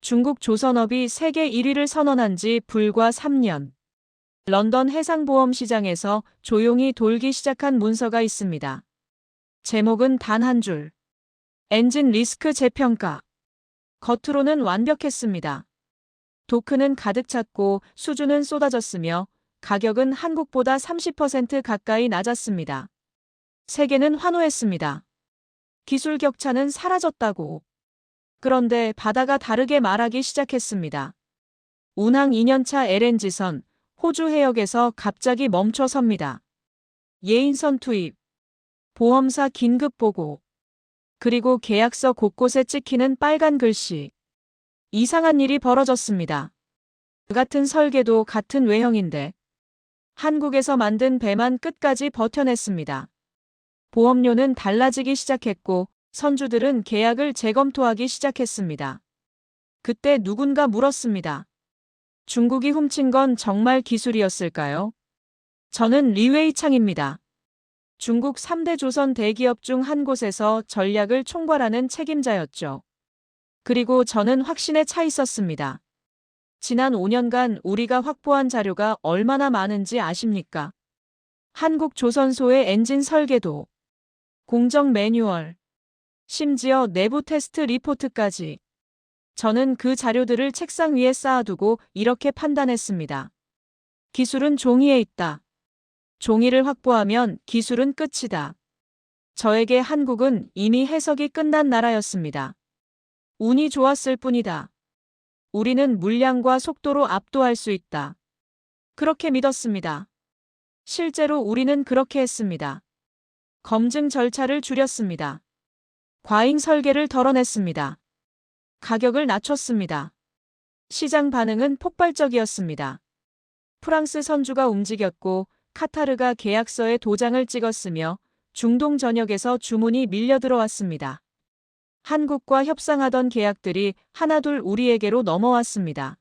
중국 조선업이 세계 1위를 선언한 지 불과 3년. 런던 해상보험 시장에서 조용히 돌기 시작한 문서가 있습니다. 제목은 단 한 줄. 엔진 리스크 재평가. 겉으로는 완벽했습니다. 토크는 가득 찼고 수주는 쏟아졌으며 가격은 한국보다 30% 가까이 낮았습니다. 세계는 환호했습니다. 기술 격차는 사라졌다고. 그런데 바다가 다르게 말하기 시작했습니다. 운항 2년차 LNG선 호주 해역에서 갑자기 멈춰 섭니다. 예인선 투입, 보험사 긴급 보고, 그리고 계약서 곳곳에 찍히는 빨간 글씨. 이상한 일이 벌어졌습니다. 같은 설계도 같은 외형인데 한국에서 만든 배만 끝까지 버텨냈습니다. 보험료는 달라지기 시작했고 선주들은 계약을 재검토하기 시작했습니다. 그때 누군가 물었습니다. 중국이 훔친 건 정말 기술이었을까요? 저는 리웨이창입니다. 중국 3대 조선 대기업 중 한 곳에서 전략을 총괄하는 책임자였죠. 그리고 저는 확신에 차 있었습니다. 지난 5년간 우리가 확보한 자료가 얼마나 많은지 아십니까? 한국 조선소의 엔진 설계도, 공정 매뉴얼, 심지어 내부 테스트 리포트까지. 저는 그 자료들을 책상 위에 쌓아두고 이렇게 판단했습니다. 기술은 종이에 있다. 종이를 확보하면 기술은 끝이다. 저에게 한국은 이미 해석이 끝난 나라였습니다. 운이 좋았을 뿐이다. 우리는 물량과 속도로 압도할 수 있다. 그렇게 믿었습니다. 실제로 우리는 그렇게 했습니다. 검증 절차를 줄였습니다. 과잉 설계를 덜어냈습니다. 가격을 낮췄습니다. 시장 반응은 폭발적이었습니다. 프랑스 선주가 움직였고 카타르가 계약서에 도장을 찍었으며 중동 전역에서 주문이 밀려 들어왔습니다. 한국과 협상하던 계약들이 하나둘 우리에게로 넘어왔습니다.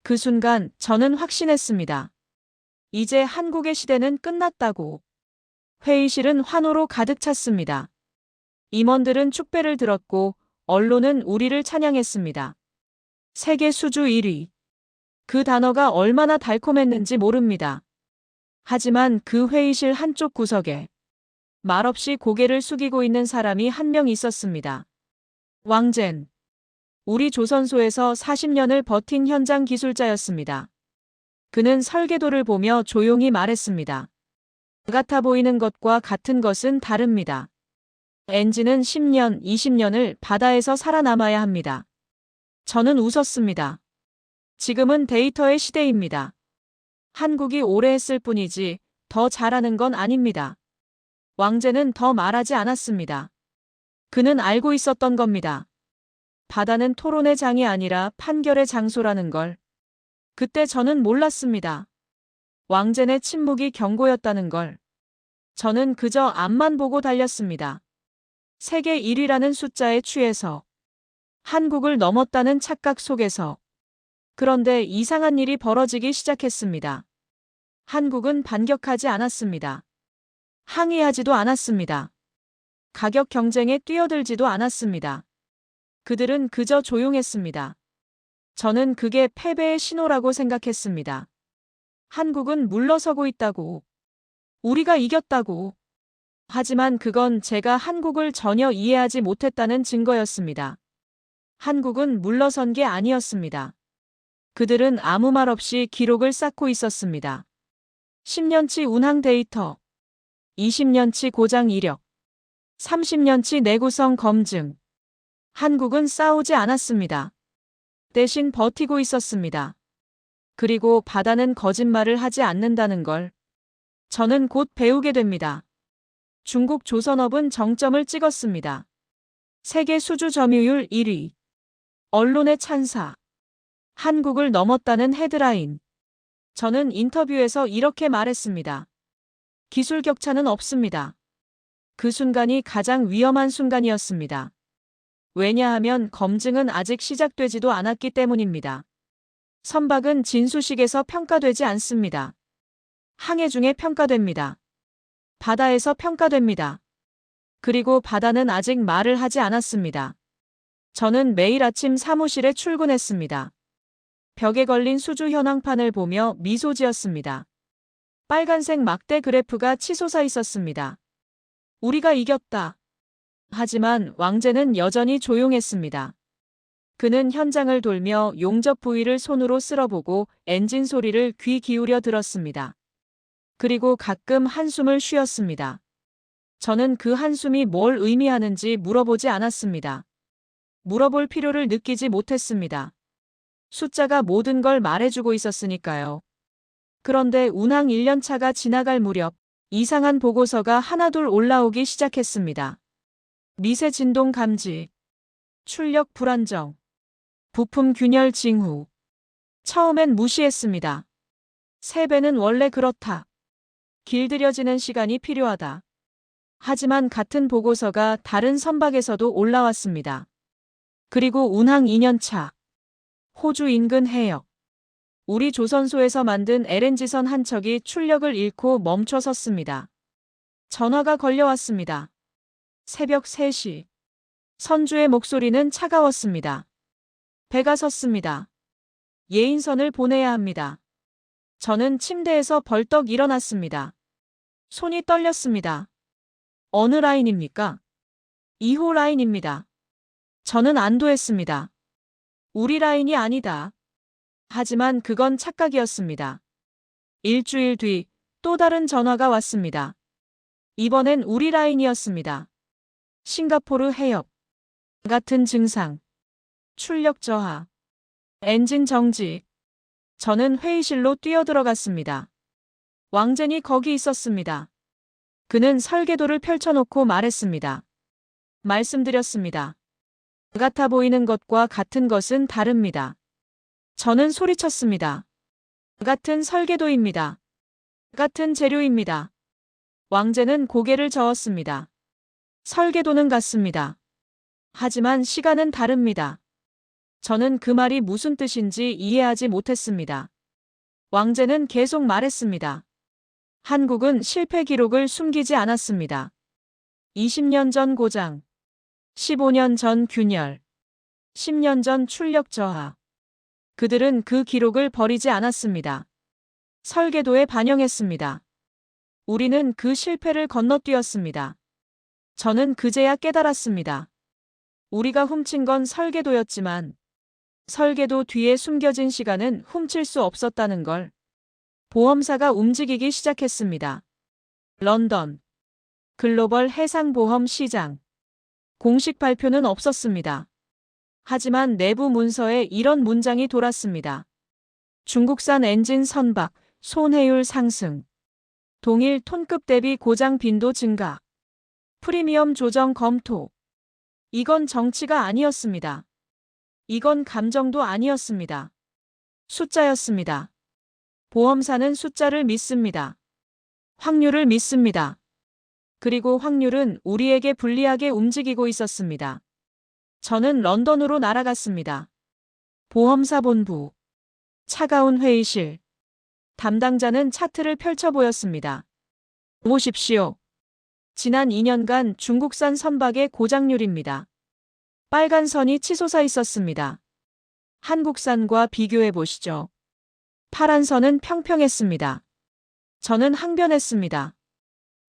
그 순간 저는 확신했습니다. 이제 한국의 시대는 끝났다고. 회의실은 환호로 가득 찼습니다. 임원들은 축배를 들었고 언론은 우리를 찬양했습니다. 세계 수주 1위. 그 단어가 얼마나 달콤했는지 모릅니다. 하지만 그 회의실 한쪽 구석에 말없이 고개를 숙이고 있는 사람이 한 명 있었습니다. 왕젠. 우리 조선소에서 40년을 버틴 현장 기술자였습니다. 그는 설계도를 보며 조용히 말했습니다. 같아 보이는 것과 같은 것은 다릅니다. 엔진은 10년, 20년을 바다에서 살아남아야 합니다. 저는 웃었습니다. 지금은 데이터의 시대입니다. 한국이 오래 했을 뿐이지 더 잘하는 건 아닙니다. 왕제는 더 말하지 않았습니다. 그는 알고 있었던 겁니다. 바다는 토론의 장이 아니라 판결의 장소라는 걸. 그때 저는 몰랐습니다. 왕젠의 침묵이 경고였다는 걸. 저는 그저 앞만 보고 달렸습니다. 세계 1위라는 숫자에 취해서. 한국을 넘었다는 착각 속에서. 그런데 이상한 일이 벌어지기 시작했습니다. 한국은 반격하지 않았습니다. 항의하지도 않았습니다. 가격 경쟁에 뛰어들지도 않았습니다. 그들은 그저 조용했습니다. 저는 그게 패배의 신호라고 생각했습니다. 한국은 물러서고 있다고. 우리가 이겼다고. 하지만 그건 제가 한국을 전혀 이해하지 못했다는 증거였습니다. 한국은 물러선 게 아니었습니다. 그들은 아무 말 없이 기록을 쌓고 있었습니다. 10년치 운항 데이터, 20년치 고장 이력, 30년치 내구성 검증. 한국은 싸우지 않았습니다. 대신 버티고 있었습니다. 그리고 바다는 거짓말을 하지 않는다는 걸 저는 곧 배우게 됩니다. 중국 조선업은 정점을 찍었습니다. 세계 수주 점유율 1위. 언론의 찬사. 한국을 넘었다는 헤드라인. 저는 인터뷰에서 이렇게 말했습니다. 기술 격차는 없습니다. 그 순간이 가장 위험한 순간이었습니다. 왜냐하면 검증은 아직 시작되지도 않았기 때문입니다. 선박은 진수식에서 평가되지 않습니다. 항해 중에 평가됩니다. 바다에서 평가됩니다. 그리고 바다는 아직 말을 하지 않았습니다. 저는 매일 아침 사무실에 출근했습니다. 벽에 걸린 수주 현황판을 보며 미소 지었습니다. 빨간색 막대 그래프가 치솟아 있었습니다. 우리가 이겼다. 하지만 왕제는 여전히 조용했습니다. 그는 현장을 돌며 용접 부위를 손으로 쓸어보고 엔진 소리를 귀 기울여 들었습니다. 그리고 가끔 한숨을 쉬었습니다. 저는 그 한숨이 뭘 의미하는지 물어보지 않았습니다. 물어볼 필요를 느끼지 못했습니다. 숫자가 모든 걸 말해주고 있었으니까요. 그런데 운항 1년차가 지나갈 무렵 이상한 보고서가 하나둘 올라오기 시작했습니다. 미세 진동 감지, 출력 불안정, 부품 균열 징후. 처음엔 무시했습니다. 세배는 원래 그렇다. 길들여지는 시간이 필요하다. 하지만 같은 보고서가 다른 선박에서도 올라왔습니다. 그리고 운항 2년차. 호주 인근 해역. 우리 조선소에서 만든 LNG선 한 척이 출력을 잃고 멈춰 섰습니다. 전화가 걸려왔습니다. 새벽 3시. 선주의 목소리는 차가웠습니다. 배가 섰습니다. 예인선을 보내야 합니다. 저는 침대에서 벌떡 일어났습니다. 손이 떨렸습니다. 어느 라인입니까? 2호 라인입니다. 저는 안도했습니다. 우리 라인이 아니다. 하지만 그건 착각이었습니다. 일주일 뒤 또 다른 전화가 왔습니다. 이번엔 우리 라인이었습니다. 싱가포르 해역. 같은 증상. 출력 저하. 엔진 정지. 저는 회의실로 뛰어들어갔습니다. 왕젠이 거기 있었습니다. 그는 설계도를 펼쳐놓고 말했습니다. 말씀드렸습니다. 같아 보이는 것과 같은 것은 다릅니다. 저는 소리쳤습니다. 같은 설계도입니다. 같은 재료입니다. 왕제는 고개를 저었습니다. 설계도는 같습니다. 하지만 시간은 다릅니다. 저는 그 말이 무슨 뜻인지 이해하지 못했습니다. 왕제는 계속 말했습니다. 한국은 실패 기록을 숨기지 않았습니다. 20년 전 고장, 15년 전 균열, 10년 전 출력 저하. 그들은 그 기록을 버리지 않았습니다. 설계도에 반영했습니다. 우리는 그 실패를 건너뛰었습니다. 저는 그제야 깨달았습니다. 우리가 훔친 건 설계도였지만 설계도 뒤에 숨겨진 시간은 훔칠 수 없었다는 걸. 보험사가 움직이기 시작했습니다. 런던. 글로벌 해상보험 시장. 공식 발표는 없었습니다. 하지만 내부 문서에 이런 문장이 돌았습니다. 중국산 엔진 선박, 손해율 상승. 동일 톤급 대비 고장 빈도 증가. 프리미엄 조정 검토. 이건 정치가 아니었습니다. 이건 감정도 아니었습니다. 숫자였습니다. 보험사는 숫자를 믿습니다. 확률을 믿습니다. 그리고 확률은 우리에게 불리하게 움직이고 있었습니다. 저는 런던으로 날아갔습니다. 보험사 본부. 차가운 회의실. 담당자는 차트를 펼쳐 보였습니다. 보십시오. 지난 2년간 중국산 선박의 고장률입니다. 빨간 선이 치솟아 있었습니다. 한국산과 비교해 보시죠. 파란 선은 평평했습니다. 저는 항변했습니다.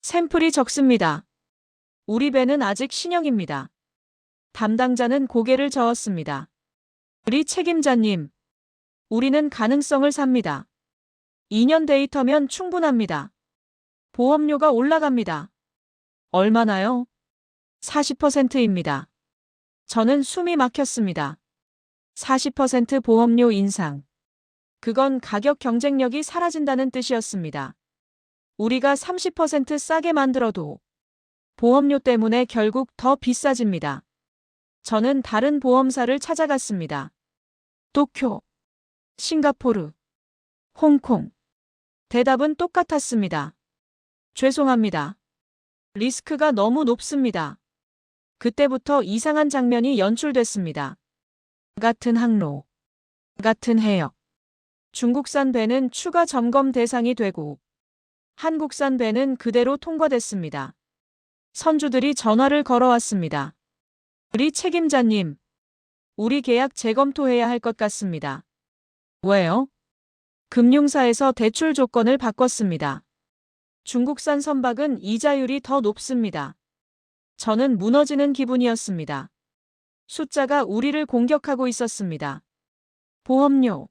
샘플이 적습니다. 우리 배는 아직 신형입니다. 담당자는 고개를 저었습니다. 우리 책임자님, 우리는 가능성을 삽니다. 2년 데이터면 충분합니다. 보험료가 올라갑니다. 얼마나요? 40%입니다. 저는 숨이 막혔습니다. 40% 보험료 인상. 그건 가격 경쟁력이 사라진다는 뜻이었습니다. 우리가 30% 싸게 만들어도 보험료 때문에 결국 더 비싸집니다. 저는 다른 보험사를 찾아갔습니다. 도쿄, 싱가포르, 홍콩. 대답은 똑같았습니다. 죄송합니다. 리스크가 너무 높습니다. 그때부터 이상한 장면이 연출됐습니다. 같은 항로, 같은 해역. 중국산 배는 추가 점검 대상이 되고 한국산 배는 그대로 통과됐습니다. 선주들이 전화를 걸어왔습니다. 우리 책임자님, 우리 계약 재검토해야 할 것 같습니다. 왜요? 금융사에서 대출 조건을 바꿨습니다. 중국산 선박은 이자율이 더 높습니다. 저는 무너지는 기분이었습니다. 숫자가 우리를 공격하고 있었습니다. 보험료,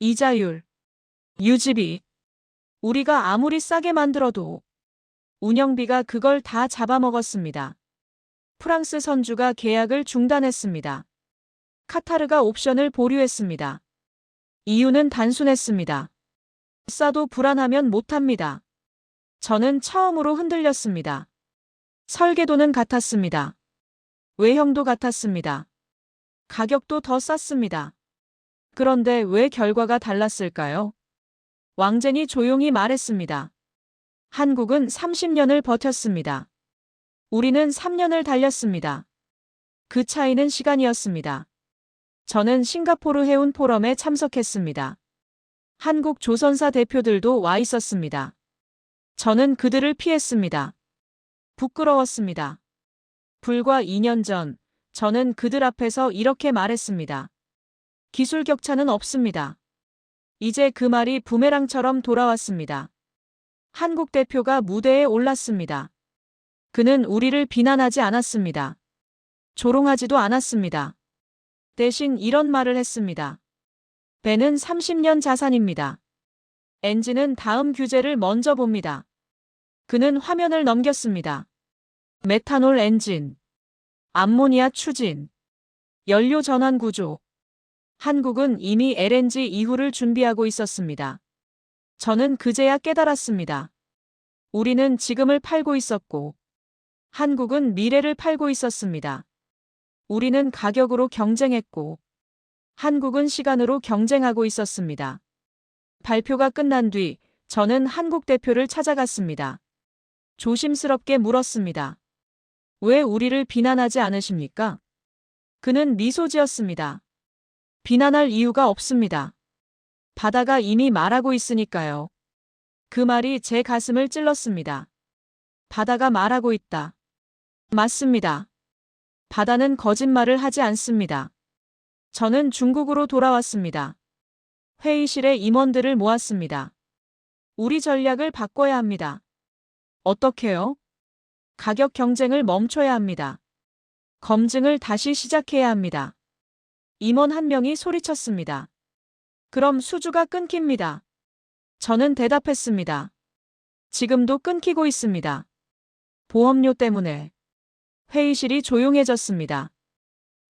이자율, 유지비. 우리가 아무리 싸게 만들어도 운영비가 그걸 다 잡아먹었습니다. 프랑스 선주가 계약을 중단했습니다. 카타르가 옵션을 보류했습니다. 이유는 단순했습니다. 싸도 불안하면 못합니다. 저는 처음으로 흔들렸습니다. 설계도는 같았습니다. 외형도 같았습니다. 가격도 더 쌌습니다. 그런데 왜 결과가 달랐을까요? 왕젠이 조용히 말했습니다. 한국은 30년을 버텼습니다. 우리는 3년을 달렸습니다. 그 차이는 시간이었습니다. 저는 싱가포르 해운 포럼에 참석했습니다. 한국 조선사 대표들도 와 있었습니다. 저는 그들을 피했습니다. 부끄러웠습니다. 불과 2년 전, 저는 그들 앞에서 이렇게 말했습니다. 기술 격차는 없습니다. 이제 그 말이 부메랑처럼 돌아왔습니다. 한국 대표가 무대에 올랐습니다. 그는 우리를 비난하지 않았습니다. 조롱하지도 않았습니다. 대신 이런 말을 했습니다. 배는 30년 자산입니다. 엔진은 다음 규제를 먼저 봅니다. 그는 화면을 넘겼습니다. 메탄올 엔진, 암모니아 추진, 연료 전환 구조. 한국은 이미 LNG 이후를 준비하고 있었습니다. 저는 그제야 깨달았습니다. 우리는 지금을 팔고 있었고, 한국은 미래를 팔고 있었습니다. 우리는 가격으로 경쟁했고, 한국은 시간으로 경쟁하고 있었습니다. 발표가 끝난 뒤 저는 한국 대표를 찾아갔습니다. 조심스럽게 물었습니다. 왜 우리를 비난하지 않으십니까? 그는 미소 지었습니다. 비난할 이유가 없습니다. 바다가 이미 말하고 있으니까요. 그 말이 제 가슴을 찔렀습니다. 바다가 말하고 있다. 맞습니다. 바다는 거짓말을 하지 않습니다. 저는 중국으로 돌아왔습니다. 회의실에 임원들을 모았습니다. 우리 전략을 바꿔야 합니다. 어떻게요? 가격 경쟁을 멈춰야 합니다. 검증을 다시 시작해야 합니다. 임원 한 명이 소리쳤습니다. 그럼 수주가 끊깁니다. 저는 대답했습니다. 지금도 끊기고 있습니다. 보험료 때문에. 회의실이 조용해졌습니다.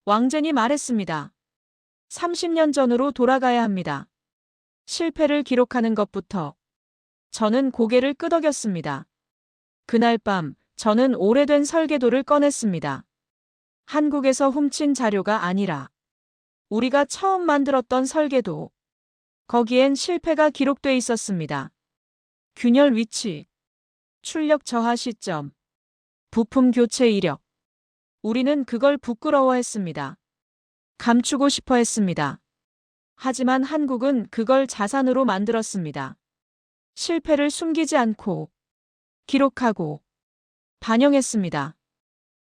왕젠이 말했습니다. 30년 전으로 돌아가야 합니다. 실패를 기록하는 것부터. 저는 고개를 끄덕였습니다. 그날 밤 저는 오래된 설계도를 꺼냈습니다. 한국에서 훔친 자료가 아니라 우리가 처음 만들었던 설계도. 거기엔 실패가 기록돼 있었습니다. 균열 위치, 출력 저하 시점, 부품 교체 이력. 우리는 그걸 부끄러워했습니다. 감추고 싶어 했습니다. 하지만 한국은 그걸 자산으로 만들었습니다. 실패를 숨기지 않고, 기록하고, 반영했습니다.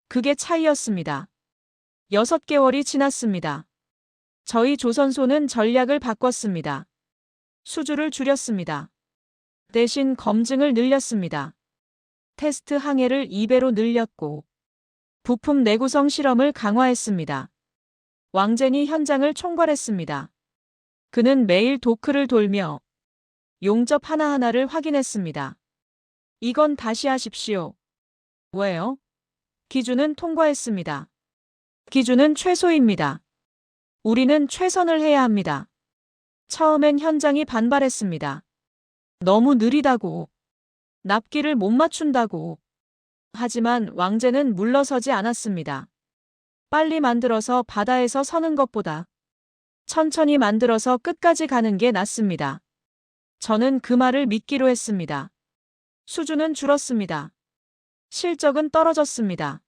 그게 차이였습니다. 6개월이 지났습니다. 저희 조선소는 전략을 바꿨습니다. 수주를 줄였습니다. 대신 검증을 늘렸습니다. 테스트 항해를 2배로 늘렸고, 부품 내구성 실험을 강화했습니다. 왕젠이 현장을 총괄했습니다. 그는 매일 도크를 돌며 용접 하나하나를 확인했습니다. 이건 다시 하십시오. 왜요? 기준은 통과했습니다. 기준은 최소입니다. 우리는 최선을 해야 합니다. 처음엔 현장이 반발했습니다. 너무 느리다고. 납기를 못 맞춘다고. 하지만 왕젠은 물러서지 않았습니다. 빨리 만들어서 바다에서 서는 것보다 천천히 만들어서 끝까지 가는 게 낫습니다. 저는 그 말을 믿기로 했습니다. 수주는 줄었습니다. 실적은 떨어졌습니다.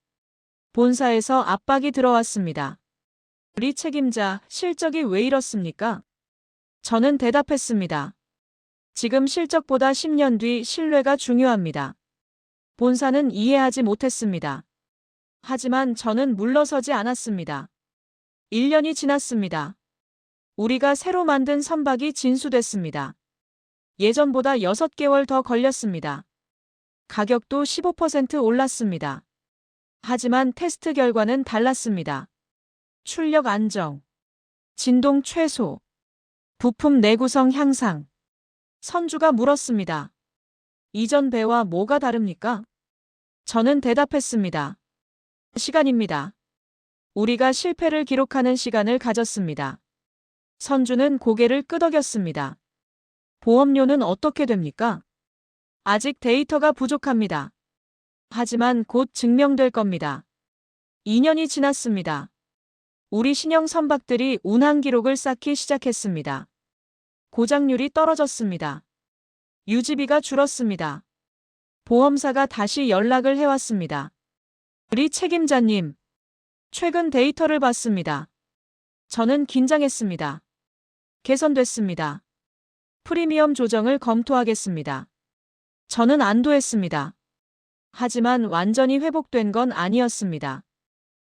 본사에서 압박이 들어왔습니다. 리 책임자, 실적이 왜 이렇습니까? 저는 대답했습니다. 지금 실적보다 10년 뒤 신뢰가 중요합니다. 본사는 이해하지 못했습니다. 하지만 저는 물러서지 않았습니다. 1년이 지났습니다. 우리가 새로 만든 선박이 진수됐습니다. 예전보다 6개월 더 걸렸습니다. 가격도 15% 올랐습니다. 하지만 테스트 결과는 달랐습니다. 출력 안정, 진동 최소, 부품 내구성 향상. 선주가 물었습니다. 이전 배와 뭐가 다릅니까? 저는 대답했습니다. 시간입니다. 우리가 실패를 기록하는 시간을 가졌습니다. 선주는 고개를 끄덕였습니다. 보험료는 어떻게 됩니까? 아직 데이터가 부족합니다. 하지만 곧 증명될 겁니다. 2년이 지났습니다. 우리 신형 선박들이 운항 기록을 쌓기 시작했습니다. 고장률이 떨어졌습니다. 유지비가 줄었습니다. 보험사가 다시 연락을 해왔습니다. 우리 책임자님, 최근 데이터를 봤습니다. 저는 긴장했습니다. 개선됐습니다. 프리미엄 조정을 검토하겠습니다. 저는 안도했습니다. 하지만 완전히 회복된 건 아니었습니다.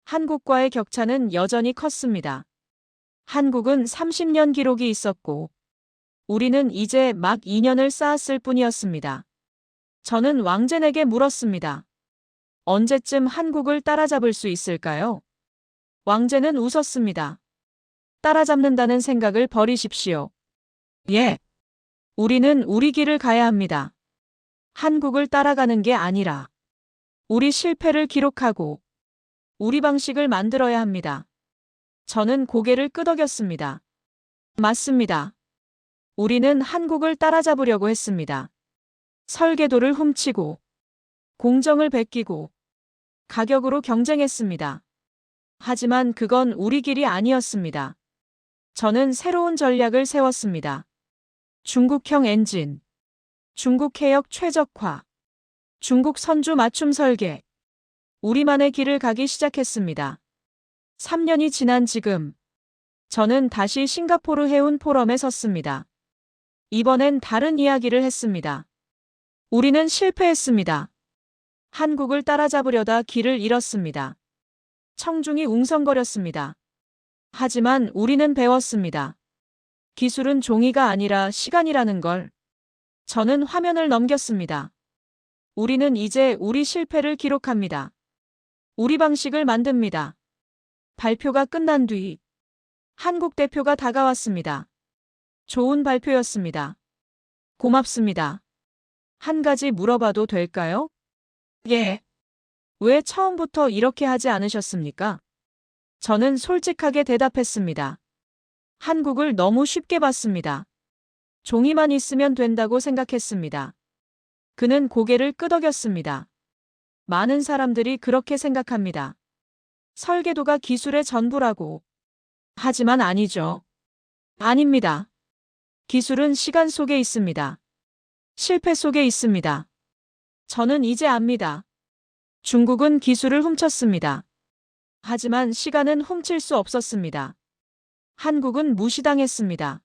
한국과의 격차는 여전히 컸습니다. 한국은 30년 기록이 있었고, 우리는 이제 막 2년을 쌓았을 뿐이었습니다. 저는 왕젠에게 물었습니다. 언제쯤 한국을 따라잡을 수 있을까요? 왕젠은 웃었습니다. 따라잡는다는 생각을 버리십시오. 예. 우리는 우리 길을 가야 합니다. 한국을 따라가는 게 아니라 우리 실패를 기록하고 우리 방식을 만들어야 합니다. 저는 고개를 끄덕였습니다. 맞습니다. 우리는 한국을 따라잡으려고 했습니다. 설계도를 훔치고 공정을 베끼고 가격으로 경쟁했습니다. 하지만 그건 우리 길이 아니었습니다. 저는 새로운 전략을 세웠습니다. 중국형 엔진, 중국 해역 최적화, 중국 선주 맞춤 설계. 우리만의 길을 가기 시작했습니다. 3년이 지난 지금, 저는 다시 싱가포르 해운 포럼에 섰습니다. 이번엔 다른 이야기를 했습니다. 우리는 실패했습니다. 한국을 따라잡으려다 길을 잃었습니다. 청중이 웅성거렸습니다. 하지만 우리는 배웠습니다. 기술은 종이가 아니라 시간이라는 걸. 저는 화면을 넘겼습니다. 우리는 이제 우리 실패를 기록합니다. 우리 방식을 만듭니다. 발표가 끝난 뒤 한국 대표가 다가왔습니다. 좋은 발표였습니다. 고맙습니다. 한 가지 물어봐도 될까요? 예. 왜 처음부터 이렇게 하지 않으셨습니까? 저는 솔직하게 대답했습니다. 한국을 너무 쉽게 봤습니다. 종이만 있으면 된다고 생각했습니다. 그는 고개를 끄덕였습니다. 많은 사람들이 그렇게 생각합니다. 설계도가 기술의 전부라고. 하지만 아니죠. 아닙니다. 기술은 시간 속에 있습니다. 실패 속에 있습니다. 저는 이제 압니다. 중국은 기술을 훔쳤습니다. 하지만 시간은 훔칠 수 없었습니다. 한국은 무시당했습니다.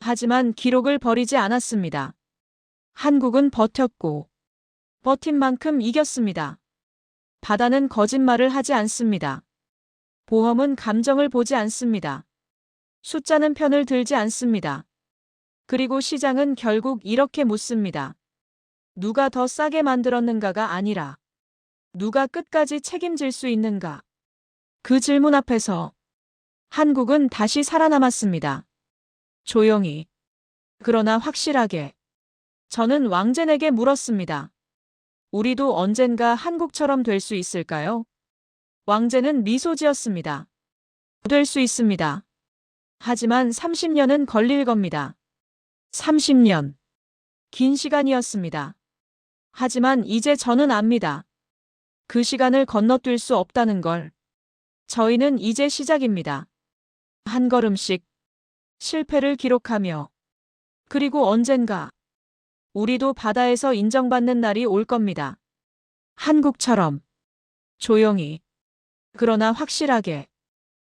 하지만 기록을 버리지 않았습니다. 한국은 버텼고, 버틴 만큼 이겼습니다. 바다는 거짓말을 하지 않습니다. 보험은 감정을 보지 않습니다. 숫자는 편을 들지 않습니다. 그리고 시장은 결국 이렇게 묻습니다. 누가 더 싸게 만들었는가가 아니라 누가 끝까지 책임질 수 있는가? 그 질문 앞에서 한국은 다시 살아남았습니다. 조용히. 그러나 확실하게. 저는 왕젠에게 물었습니다. 우리도 언젠가 한국처럼 될 수 있을까요? 왕젠은 미소 지었습니다. 될 수 있습니다. 하지만 30년은 걸릴 겁니다. 30년. 긴 시간이었습니다. 하지만 이제 저는 압니다. 그 시간을 건너뛸 수 없다는 걸. 저희는 이제 시작입니다. 한 걸음씩 실패를 기록하며 그리고 언젠가 우리도 바다에서 인정받는 날이 올 겁니다. 한국처럼 조용히 그러나 확실하게.